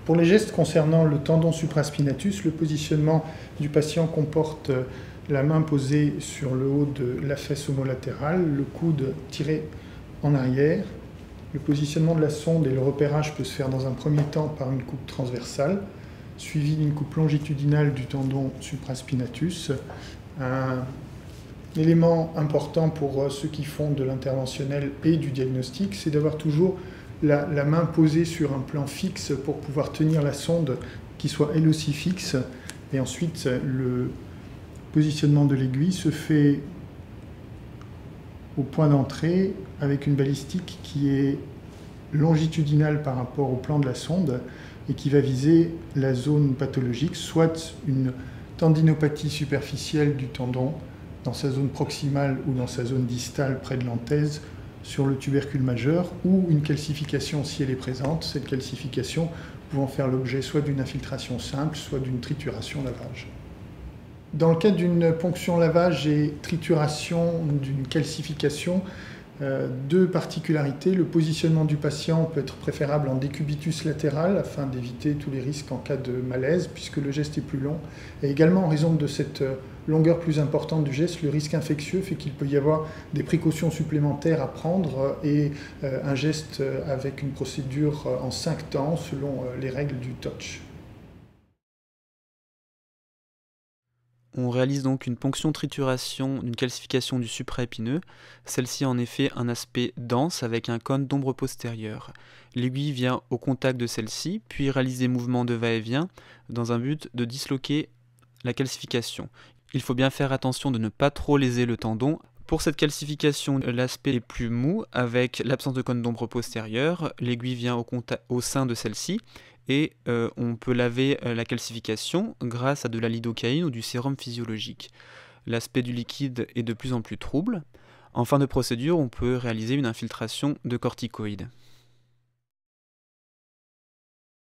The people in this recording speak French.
Pour les gestes concernant le tendon supraspinatus, le positionnement du patient comporte la main posée sur le haut de la fesse homolatérale, le coude tiré en arrière. Le positionnement de la sonde et le repérage peut se faire dans un premier temps par une coupe transversale, suivie d'une coupe longitudinale du tendon supraspinatus. Un élément important pour ceux qui font de l'interventionnel et du diagnostic, c'est d'avoir toujours la main posée sur un plan fixe pour pouvoir tenir la sonde qui soit elle aussi fixe. Et ensuite, le positionnement de l'aiguille se fait au point d'entrée avec une balistique qui est longitudinale par rapport au plan de la sonde et qui va viser la zone pathologique, soit une tendinopathie superficielle du tendon dans sa zone proximale ou dans sa zone distale près de l'anthèse sur le tubercule majeur, ou une calcification si elle est présente, cette calcification pouvant faire l'objet soit d'une infiltration simple, soit d'une trituration-lavage. Dans le cas d'une ponction lavage et trituration d'une calcification, deux particularités. Le positionnement du patient peut être préférable en décubitus latéral afin d'éviter tous les risques en cas de malaise puisque le geste est plus long. Et également en raison de cette longueur plus importante du geste, le risque infectieux fait qu'il peut y avoir des précautions supplémentaires à prendre et un geste avec une procédure en 5 temps selon les règles du TOUCH. On réalise donc une ponction-trituration d'une calcification du supraépineux. Celle-ci a en effet un aspect dense avec un cône d'ombre postérieure. L'aiguille vient au contact de celle-ci, puis réalise des mouvements de va-et-vient dans un but de disloquer la calcification. Il faut bien faire attention de ne pas trop léser le tendon. Pour cette calcification, l'aspect est plus mou avec l'absence de cône d'ombre postérieure. L'aiguille vient au sein de celle-ci. Et on peut laver la calcification grâce à de la lidocaïne ou du sérum physiologique. L'aspect du liquide est de plus en plus trouble. En fin de procédure, on peut réaliser une infiltration de corticoïdes.